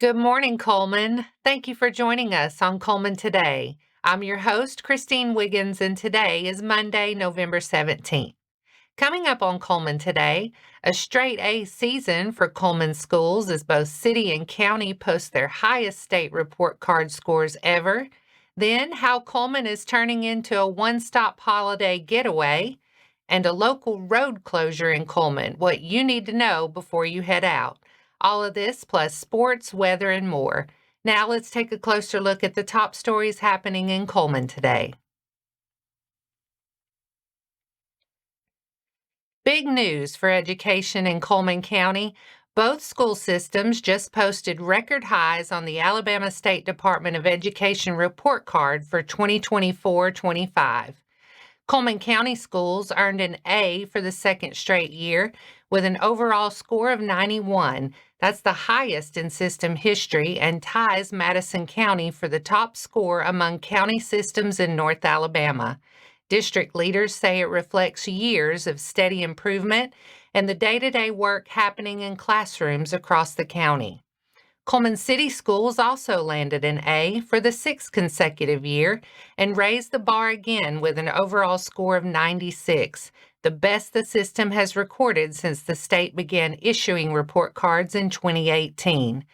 Good morning, Cullman. Thank you for joining us on Cullman Today. I'm your host, Christine Wiggins, and today is Monday, November 17th. Coming up on Cullman Today, a straight A season for Cullman schools as both city and county post their highest state report card scores ever. Then, how Cullman is turning into a one-stop holiday getaway, and a local road closure in Cullman, what you need to know before you head out. All of this plus sports, weather, and more. Now let's take a closer look at the top stories happening in Cullman today. Big news for education in Cullman County. Both school systems just posted record highs on the Alabama State Department of Education report card for 2024-25. Cullman County schools earned an A for the second straight year with an overall score of 91. That's the highest in system history and ties Madison County for the top score among county systems in North Alabama. District leaders say it reflects years of steady improvement and the day-to-day work happening in classrooms across the county. Cullman City Schools also landed an A for the sixth consecutive year and raised the bar again with an overall score of 96, the best the system has recorded since the state began issuing report cards in 2018.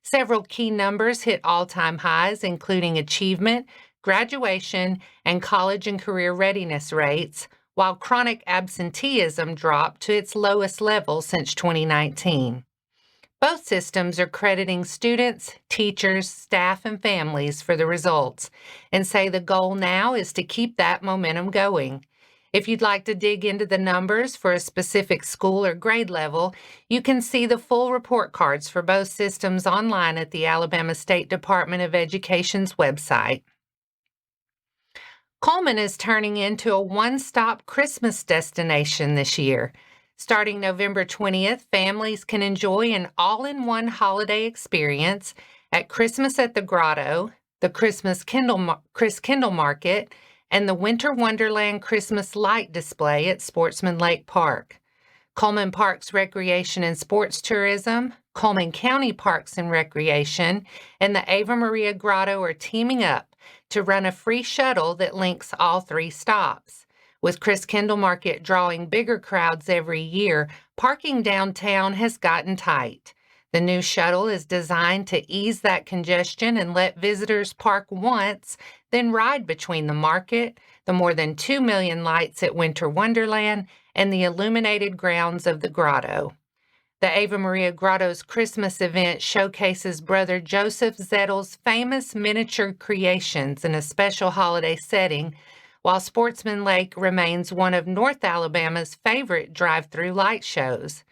Several key numbers hit all-time highs, including achievement, graduation, and college and career readiness rates, while chronic absenteeism dropped to its lowest level since 2019. Both systems are crediting students, teachers, staff, and families for the results and say the goal now is to keep that momentum going. If you'd like to dig into the numbers for a specific school or grade level, you can see the full report cards for both systems online at the Alabama State Department of Education's website. Cullman is turning into a one-stop Christmas destination this year. Starting November 20th, families can enjoy an all-in-one holiday experience at Christmas at the Grotto, the Christkindlmarkt, and the Winter Wonderland Christmas light display at Sportsman Lake Park. Cullman Parks Recreation and Sports Tourism, Cullman County Parks and Recreation, and the Ave Maria Grotto are teaming up to run a free shuttle that links all three stops. With Christkindlmarkt drawing bigger crowds every year, parking downtown has gotten tight. The new shuttle is designed to ease that congestion and let visitors park once, then ride between the market, the more than 2 million lights at Winter Wonderland, and the illuminated grounds of the Grotto. The Ave Maria Grotto's Christmas event showcases Brother Joseph Zettel's famous miniature creations in a special holiday setting, while Sportsman Lake remains one of North Alabama's favorite drive-through light shows.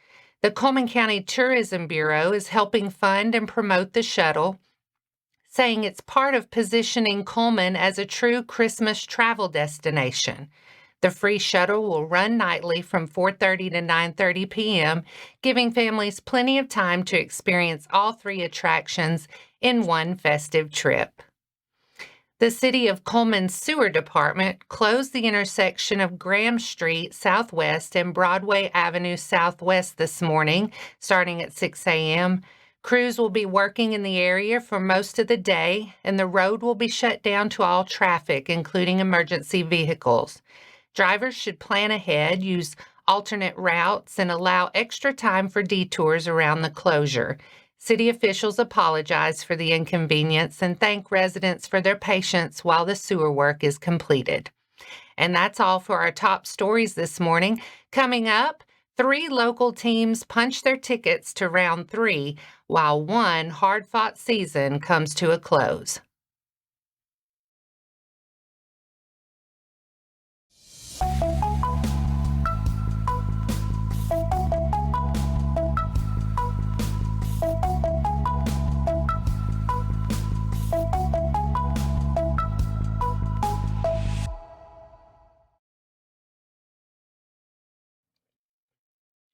The Cullman County Tourism Bureau is helping fund and promote the shuttle, saying it's part of positioning Cullman as a true Christmas travel destination. The free shuttle will run nightly from 4:30 to 9:30 p.m., giving families plenty of time to experience all three attractions in one festive trip. The City of Cullman Sewer Department closed the intersection of Graham Street Southwest and Broadway Avenue Southwest this morning, starting at 6 a.m. Crews will be working in the area for most of the day, and the road will be shut down to all traffic, including emergency vehicles. Drivers should plan ahead, use alternate routes, and allow extra time for detours around the closure. City officials apologize for the inconvenience and thank residents for their patience while the sewer work is completed. And that's all for our top stories this morning. Coming up, 3 local teams punch their tickets to round 3, while one hard-fought season comes to a close.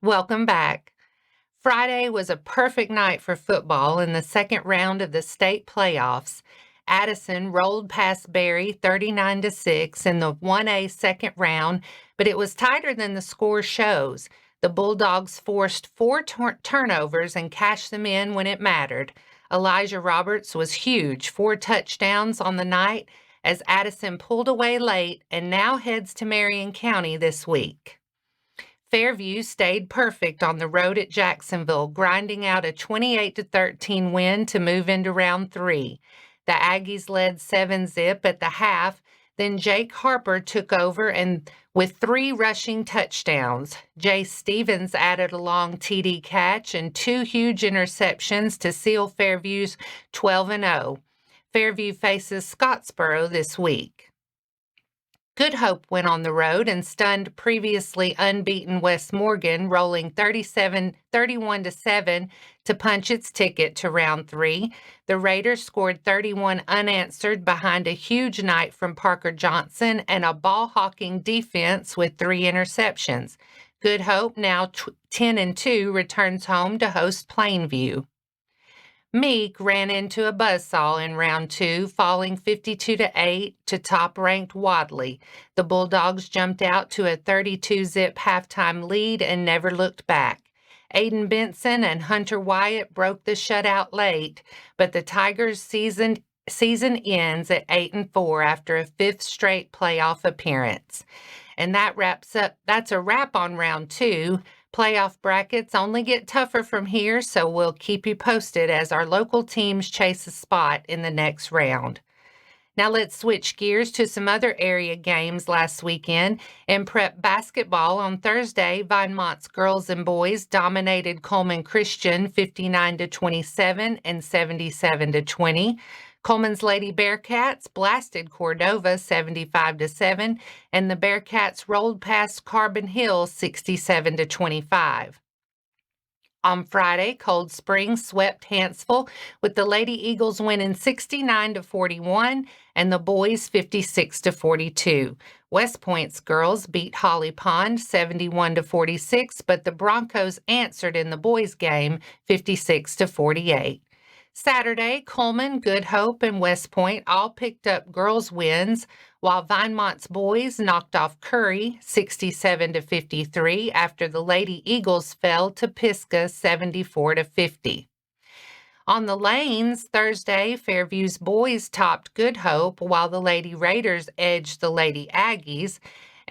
Welcome back. Friday was a perfect night for football in the second round of the state playoffs. Addison rolled past Berry 39-6 in the 1A second round, but it was tighter than the score shows. The Bulldogs forced 4 turnovers and cashed them in when it mattered. Elijah Roberts was huge, 4 touchdowns on the night as Addison pulled away late and now heads to Marion County this week. Fairview stayed perfect on the road at Jacksonville, grinding out a 28-13 win to move into round 3. The Aggies led 7-zip at the half, then Jake Harper took over and with 3 rushing touchdowns. Jay Stevens added a long TD catch and 2 huge interceptions to seal Fairview's 12-0. Fairview faces Scottsboro this week. Good Hope went on the road and stunned previously unbeaten West Morgan, rolling 31-7 to punch its ticket to round 3. The Raiders scored 31 unanswered behind a huge night from Parker Johnson and a ball-hawking defense with 3 interceptions. Good Hope, now 10-2, returns home to host Plainview. Meek ran into a buzzsaw in round 2, falling 52-8 to top-ranked Wadley. The Bulldogs jumped out to a 32-zip halftime lead and never looked back. Aiden Benson and Hunter Wyatt broke the shutout late, but the Tigers' season ends at 8-4 after a 5th straight playoff appearance. And that's a wrap on round 2. Playoff brackets only get tougher from here, so we'll keep you posted as our local teams chase a spot in the next round. Now let's switch gears to some other area games last weekend. In prep basketball on Thursday, Vinemont's girls and boys dominated Cullman Christian 59-27 and 77-20. Cullman's Lady Bearcats blasted Cordova 75-7, and the Bearcats rolled past Carbon Hill 67-25. On Friday, Cold Spring swept Hanceville, with the Lady Eagles winning 69-41 and the boys 56-42. West Point's girls beat Holly Pond 71-46, but the Broncos answered in the boys' game 56-48. Saturday, Cullman, Good Hope, and West Point all picked up girls' wins, while Vinemont's boys knocked off Curry 67-53 after the Lady Eagles fell to Pisgah 74-50. On the lanes, Thursday, Fairview's boys topped Good Hope, while the Lady Raiders edged the Lady Aggies.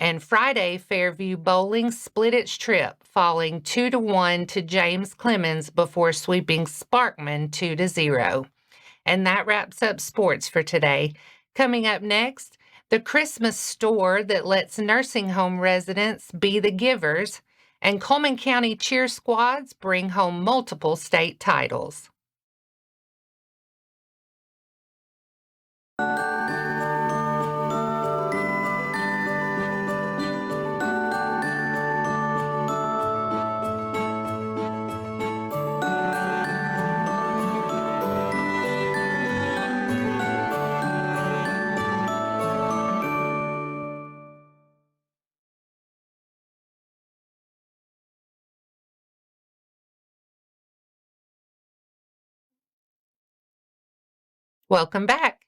And Friday, Fairview bowling split its trip, falling 2-1 to James Clemens before sweeping Sparkman 2-0. And that wraps up sports for today. Coming up next, the Christmas store that lets nursing home residents be the givers, and Cullman County cheer squads bring home multiple state titles. Welcome back.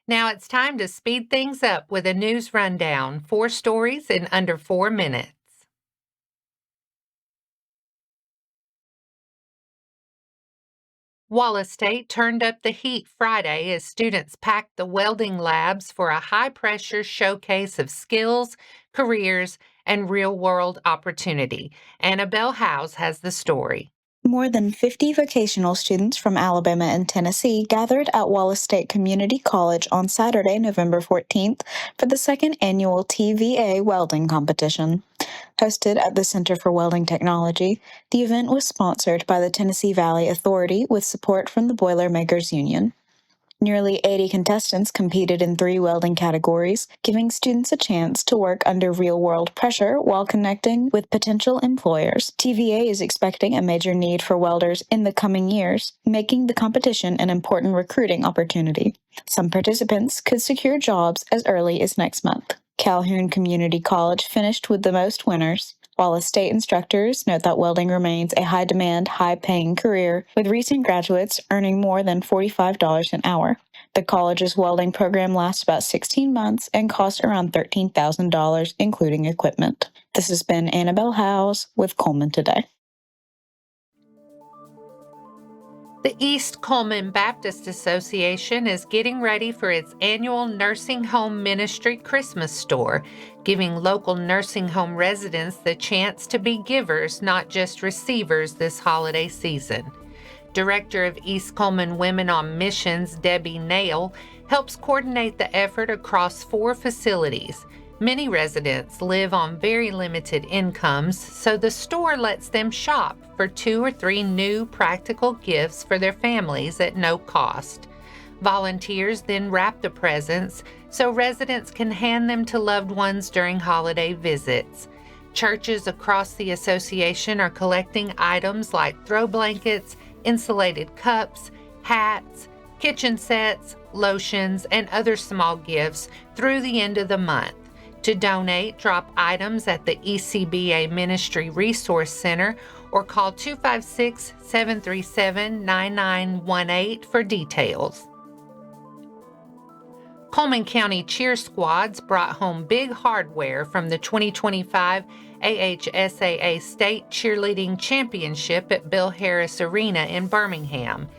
Now it's time to speed things up with a news rundown. 4 stories in under 4 minutes. Wallace State turned up the heat Friday as students packed the welding labs for a high-pressure showcase of skills, careers, and real-world opportunity. Annabelle Howes has the story. More than 50 vocational students from Alabama and Tennessee gathered at Wallace State Community College on Saturday, November 14th, for the second annual TVA welding competition. Hosted at the Center for Welding Technology, the event was sponsored by the Tennessee Valley Authority with support from the Boilermakers Union. Nearly 80 contestants competed in 3 welding categories, giving students a chance to work under real-world pressure while connecting with potential employers. TVA is expecting a major need for welders in the coming years, making the competition an important recruiting opportunity. Some participants could secure jobs as early as next month. Calhoun Community College finished with the most winners. Wallace State instructors note that welding remains a high-demand, high-paying career, with recent graduates earning more than $45 an hour. The college's welding program lasts about 16 months and costs around $13,000, including equipment. This has been Annabelle Howes with Cullman Today. The East Cullman Baptist Association is getting ready for its annual Nursing Home Ministry Christmas store, giving local nursing home residents the chance to be givers, not just receivers, this holiday season. Director of East Cullman Women on Missions, Debbie Nail, helps coordinate the effort across 4 facilities. Many residents live on very limited incomes, so the store lets them shop for 2 or 3 new practical gifts for their families at no cost. Volunteers then wrap the presents so residents can hand them to loved ones during holiday visits. Churches across the association are collecting items like throw blankets, insulated cups, hats, kitchen sets, lotions, and other small gifts through the end of the month. To donate, drop items at the ECBA Ministry Resource Center or call 256-737-9918 for details. Cullman County cheer squads brought home big hardware from the 2025 AHSAA State Cheerleading Championship at Bill Harris Arena in Birmingham.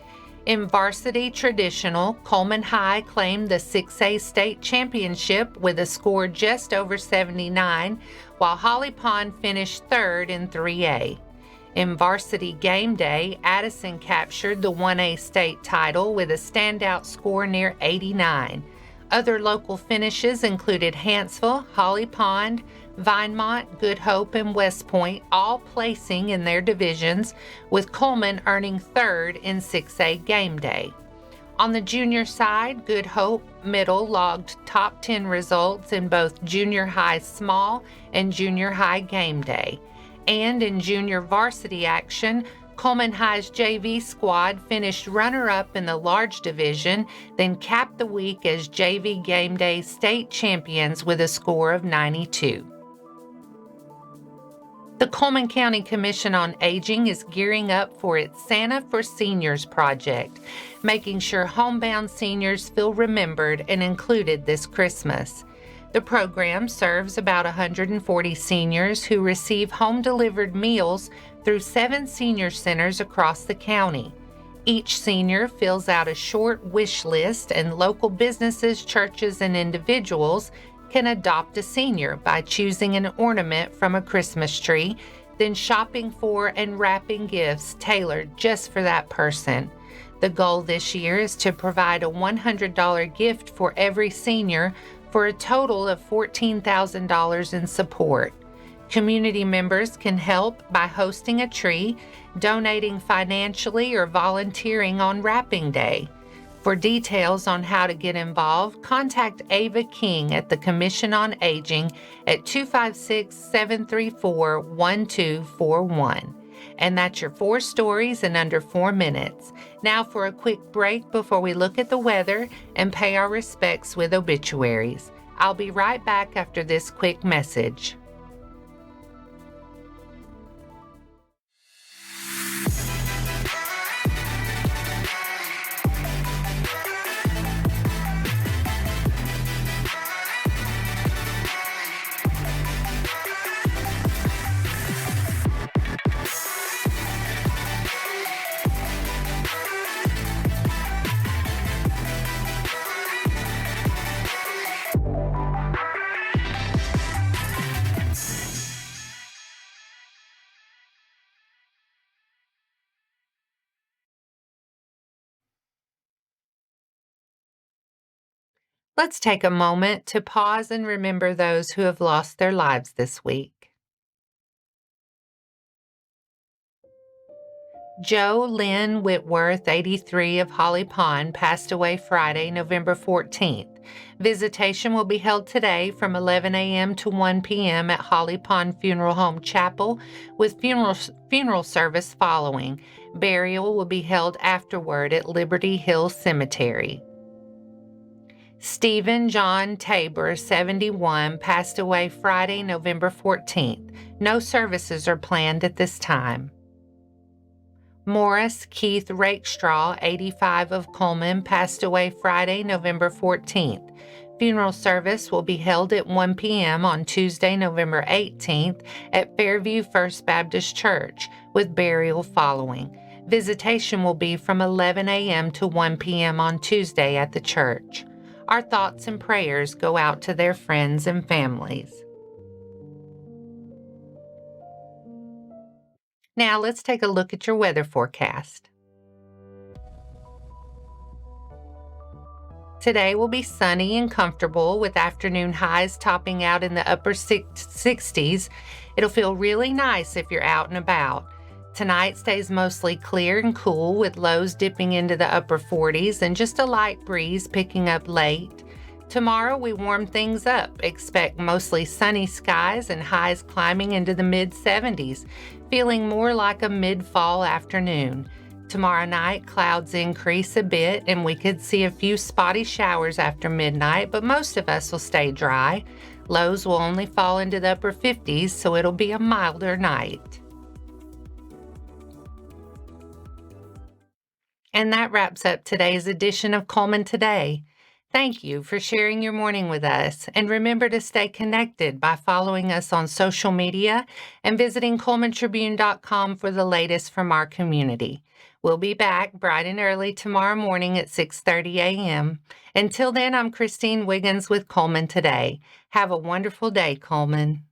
In varsity traditional, Cullman High claimed the 6A state championship with a score just over 79, while Holly Pond finished third in 3A. In varsity game day, Addison captured the 1A state title with a standout score near 89. Other local finishes included Hanceville, Holly Pond, Vinemont, Good Hope, and West Point all placing in their divisions, with Cullman earning third in 6A game day. On the junior side, Good Hope Middle logged top 10 results in both junior high small and junior high game day. And in junior varsity action, Cullman High's JV squad finished runner-up in the large division, then capped the week as JV Game Day state champions with a score of 92. The Cullman County Commission on Aging is gearing up for its Santa for Seniors project, making sure homebound seniors feel remembered and included this Christmas. The program serves about 140 seniors who receive home-delivered meals through 7 senior centers across the county. Each senior fills out a short wish list, and local businesses, churches, and individuals can adopt a senior by choosing an ornament from a Christmas tree, then shopping for and wrapping gifts tailored just for that person. The goal this year is to provide a $100 gift for every senior for a total of $14,000 in support. Community members can help by hosting a tree, donating financially, or volunteering on wrapping day. For details on how to get involved, contact Ava King at the Commission on Aging at 256-734-1241. And that's your 4 stories in under 4 minutes. Now for a quick break before we look at the weather and pay our respects with obituaries. I'll be right back after this quick message. Let's take a moment to pause and remember those who have lost their lives this week. Joe Lynn Whitworth, 83, of Holly Pond, passed away Friday, November 14th. Visitation will be held today from 11 a.m. to 1 p.m. at Holly Pond Funeral Home Chapel, with funeral service following. Burial will be held afterward at Liberty Hill Cemetery. Stephen John Tabor, 71, passed away Friday, November 14th. No services are planned at this time. Morris Keith Rakestraw, 85, of Cullman, passed away Friday, November 14th. Funeral service will be held at 1 p.m. on Tuesday, November 18th at Fairview First Baptist Church, with burial following. Visitation will be from 11 a.m. to 1 p.m. on Tuesday at the church. Our thoughts and prayers go out to their friends and families. Now let's take a look at your weather forecast. Today will be sunny and comfortable with afternoon highs topping out in the upper 60s. It'll feel really nice if you're out and about. Tonight stays mostly clear and cool with lows dipping into the upper 40s and just a light breeze picking up late. Tomorrow we warm things up. Expect mostly sunny skies and highs climbing into the mid-70s, feeling more like a mid-fall afternoon. Tomorrow night, clouds increase a bit and we could see a few spotty showers after midnight, but most of us will stay dry. Lows will only fall into the upper 50s, so it'll be a milder night. And that wraps up today's edition of Cullman Today. Thank you for sharing your morning with us, and remember to stay connected by following us on social media and visiting CullmanTribune.com for the latest from our community. We'll be back bright and early tomorrow morning at 6:30 a.m. Until then, I'm Christine Wiggins with Cullman Today. Have a wonderful day, Cullman.